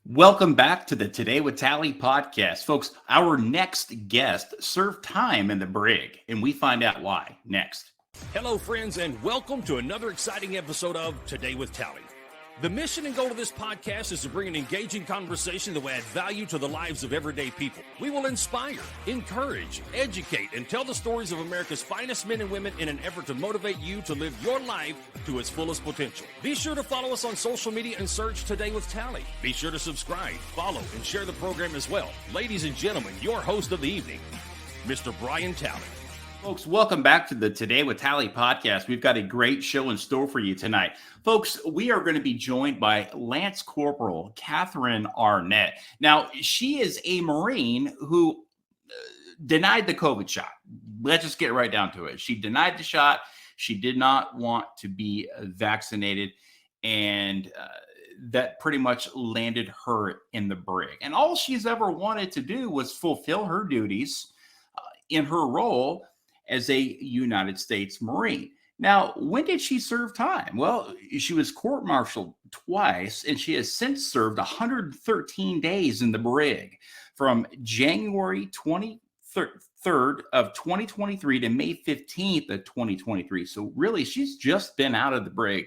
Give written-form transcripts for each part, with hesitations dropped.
Welcome back to the Today with Tally podcast. Folks, our next guest served time in the BRIG, and we find out why next. Hello, friends, and welcome to another exciting episode of Today with Tally. The mission and goal of this podcast is to bring an engaging conversation that will add value to the lives of everyday people. We will inspire, encourage, educate, and tell the stories of America's finest men and women in an effort to motivate you to live your life to its fullest potential. Be sure to follow us on social media and search Today with Tally. Be sure to subscribe, follow, and share the program as well. Ladies and gentlemen, your host of the evening, Mr. Brian Tally. Folks, welcome back to the Today with Tally podcast. We've got a great show in store for you tonight. Folks, we are going to be joined by Lance Corporal Catherine Arnett. Now, she is a Marine who denied the COVID shot. Let's just get right down to it. She denied the shot. She did not want to be vaccinated, and that pretty much landed her in the BRIG. And all she's ever wanted to do was fulfill her duties in her role as a United States Marine. Now, when did she serve time? Well, she was court-martialed twice, and she has since served 113 days in the BRIG from January 23rd of 2023 to May 15th of 2023. So really, she's just been out of the BRIG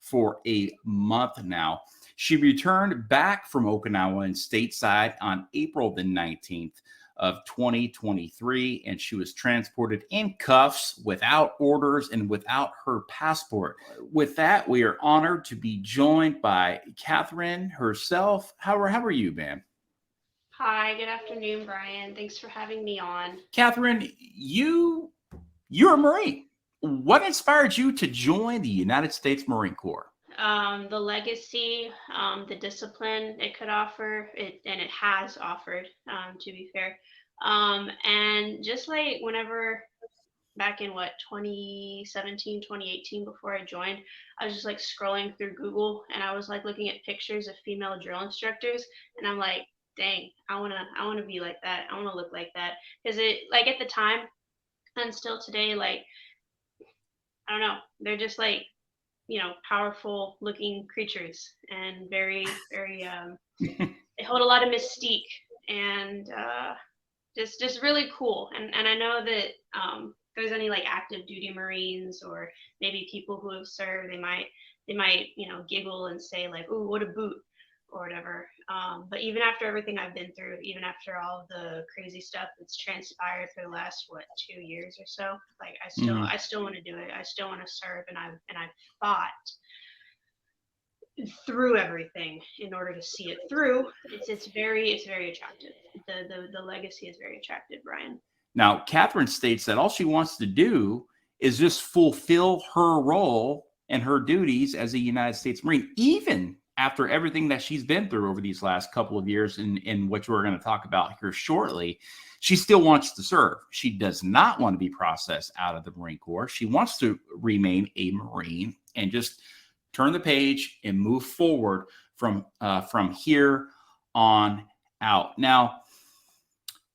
for a month now. She returned back from Okinawa and stateside on April the 19th of 2023, and she was transported in cuffs without orders and without her passport. With that, we are honored to be joined by Catherine herself. How are you, ma'am? Hi, good afternoon, Brian. Thanks for having me on. Catherine, you're a Marine. What inspired you to join the United States Marine Corps? The legacy, the discipline it could offer, and it has offered, to be fair. And just like whenever back in 2017, 2018, before I joined, I was just like scrolling through Google, and I was like looking at pictures of female drill instructors, and I'm like, dang, I wanna be like that. I wanna look like that. Because it, like, at the time and still today, like, I don't know, they're just like, powerful looking creatures, and very, very, they hold a lot of mystique, and just really cool. And I know that if there's any like active duty Marines or maybe people who have served, they might giggle and say like, "Ooh, what a boot," or whatever. But even after everything I've been through, even after all of the crazy stuff that's transpired for the last 2 years or so, like I still want to do it. I still want to serve, and I've fought through everything in order to see it through. It's very attractive. The legacy is very attractive, Brian. Now, Catherine states that all she wants to do is just fulfill her role and her duties as a United States Marine, even after everything that she's been through over these last couple of years, in which we're going to talk about here shortly. She still wants to serve. She does not want to be processed out of the Marine Corps. She wants to remain a Marine and just turn the page and move forward from here on out. Now,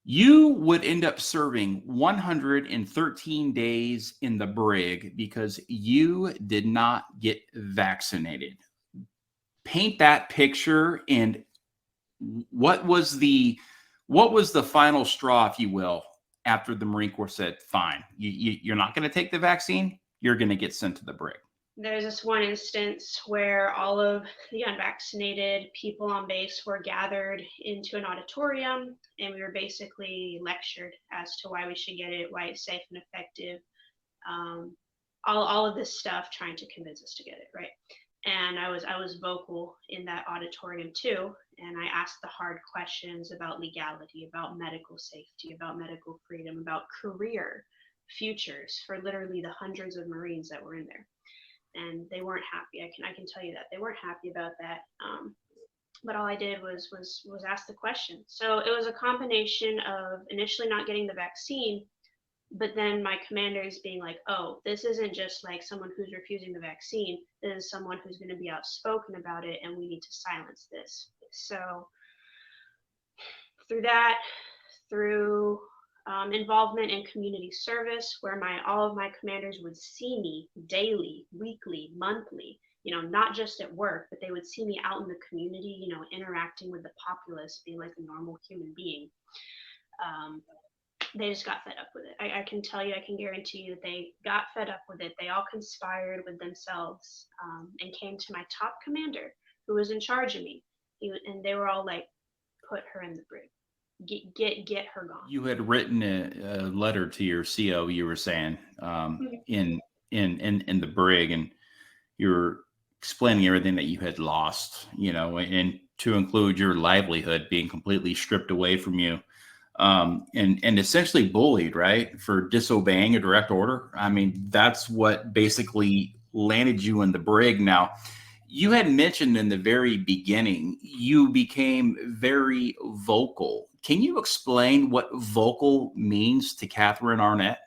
you would end up serving 113 days in the BRIG because you did not get vaccinated. Paint that picture, and what was the final straw, if you will, after the Marine Corps said, fine, you're not going to take the vaccine, you're going to get sent to the BRIG? There's this one instance where all of the unvaccinated people on base were gathered into an auditorium, and we were basically lectured as to why we should get it, why it's safe and effective, all of this stuff, trying to convince us to get it, right? And I was vocal in that auditorium too, and I asked the hard questions about legality, about medical safety, about medical freedom, about career futures for literally the hundreds of Marines that were in there. And they weren't happy. I can tell you that they weren't happy about that. But all I did was ask the question. So it was a combination of initially not getting the vaccine, but then my commanders being like, "Oh, this isn't just like someone who's refusing the vaccine. This is someone who's going to be outspoken about it, and we need to silence this." So through that, through involvement in community service, where all of my commanders would see me daily, weekly, monthly, not just at work, but they would see me out in the community, interacting with the populace, being like a normal human being. They just got fed up with it. I can tell you, I can guarantee you that they got fed up with it. They all conspired with themselves, and came to my top commander, who was in charge of me. And they were all like, put her in the brig. Get her gone. You had written a letter to your CO, you were saying, in the brig, and you were explaining everything that you had lost, and to include your livelihood being completely stripped away from you, and essentially bullied, right, for disobeying a direct order. I mean, that's what basically landed you in the brig. Now, you had mentioned in the very beginning, you became very vocal. Can you explain what vocal means to Catherine Arnett?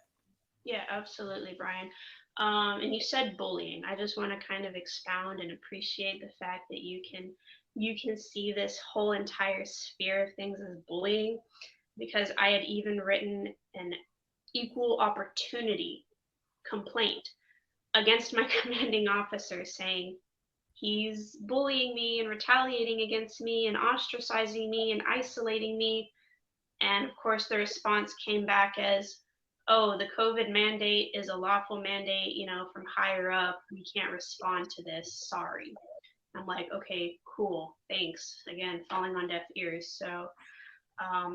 Yeah, absolutely, Brian. And you said bullying. I just want to kind of expound and appreciate the fact that you can see this whole entire sphere of things as bullying, because I had even written an equal opportunity complaint against my commanding officer, saying he's bullying me and retaliating against me and ostracizing me and isolating me. And of course, the response came back as, oh, the COVID mandate is a lawful mandate, from higher up. We can't respond to this. Sorry. I'm like, okay, cool. Thanks. Again, falling on deaf ears. So,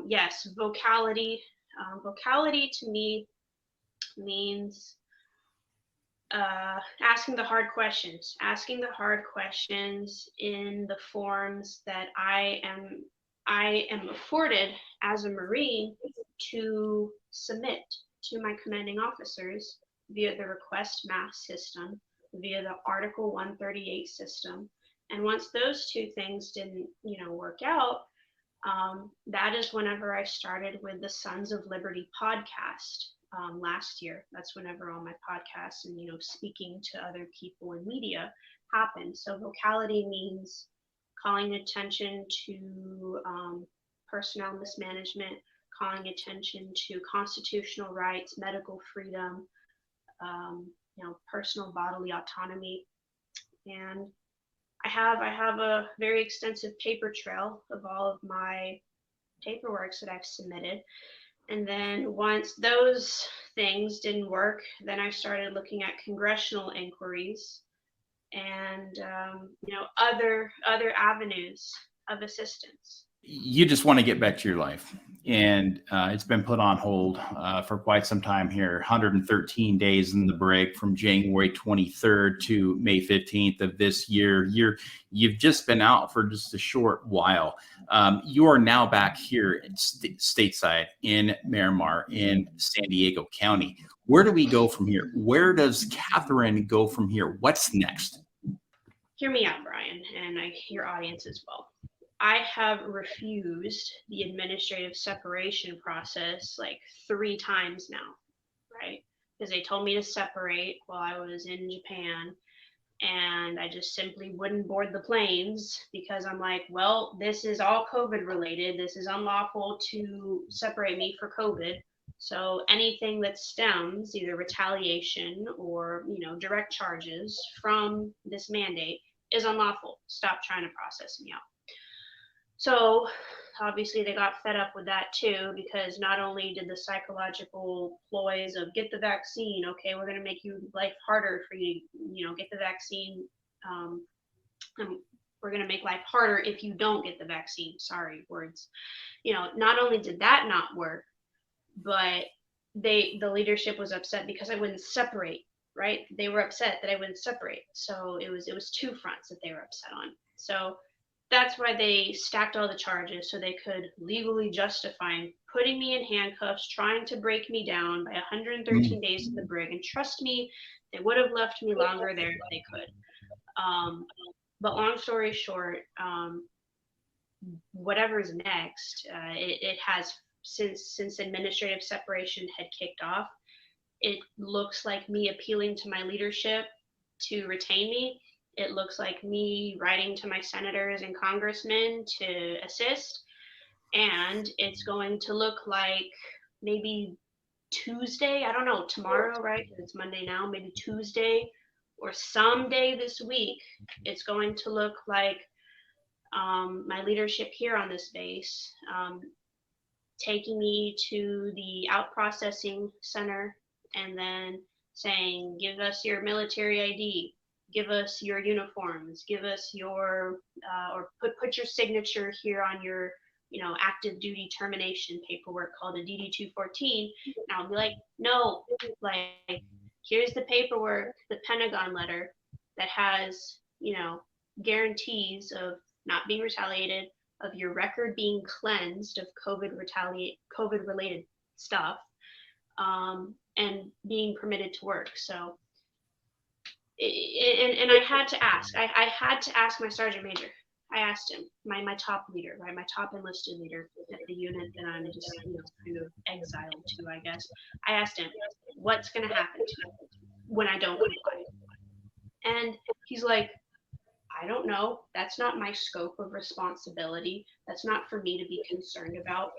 yes, vocality. Vocality to me means asking the hard questions in the forms that I am afforded as a Marine to submit to my commanding officers via the request mass system, via the Article 138 system. And once those two things didn't, work out, that is whenever I started with the Sons of Liberty podcast last year. That's whenever all my podcasts and, speaking to other people in media happened. So vocality means calling attention to personnel mismanagement, calling attention to constitutional rights, medical freedom, personal bodily autonomy. And I have a very extensive paper trail of all of my paperworks that I've submitted. And then once those things didn't work, then I started looking at congressional inquiries and other avenues of assistance. You just want to get back to your life, and it's been put on hold for quite some time here. 113 days in the brig from January 23rd to May 15th of this year. You've just been out for just a short while. You are now back here in stateside in Miramar in San Diego County. Where do we go from here? Where does Catherine go from here? What's next? Hear me out, Brian, and your audience as well. I have refused the administrative separation process like 3 times now, right? Because they told me to separate while I was in Japan, and I just simply wouldn't board the planes because I'm like, well, this is all COVID related. This is unlawful to separate me for COVID. So anything that stems either retaliation or, direct charges from this mandate is unlawful. Stop trying to process me out. So obviously they got fed up with that too, because not only did the psychological ploys of get the vaccine, okay, we're going to make you life harder for you, get the vaccine. And we're going to make life harder if you don't get the vaccine. Sorry, words. Not only did that not work, but the leadership was upset because I wouldn't separate, right? They were upset that I wouldn't separate. So it was 2 fronts that they were upset on. So that's why they stacked all the charges so they could legally justify putting me in handcuffs, trying to break me down by 113 days in the brig. And trust me, they would have left me longer there if they could. But long story short, whatever's next, it has, since administrative separation had kicked off, it looks like me appealing to my leadership to retain me. It looks like me writing to my senators and congressmen to assist. And it's going to look like maybe Tuesday, I don't know, tomorrow, right? Because it's Monday now, maybe Tuesday, or someday this week, it's going to look like my leadership here on this base taking me to the out processing center and then saying, give us your military ID, give us your uniforms, give us your, or put your signature here on your, active duty termination paperwork called a DD-214. And I'll be like, no, like, here's the paperwork, the Pentagon letter that has, guarantees of not being retaliated, of your record being cleansed of COVID related stuff, and being permitted to work. So, and I had to ask. I had to ask my sergeant major. I asked him, my top leader, right, my top enlisted leader at the unit that I'm just kind of exiled to, I guess. I asked him, what's going to happen to me when I don't comply? And he's like, I don't know. That's not my scope of responsibility. That's not for me to be concerned about.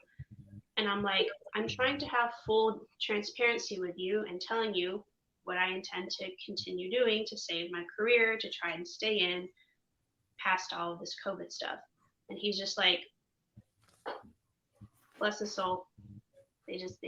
And I'm like, I'm trying to have full transparency with you and telling you what I intend to continue doing to save my career, to try and stay in past all of this COVID stuff. And he's just like, bless his soul. They just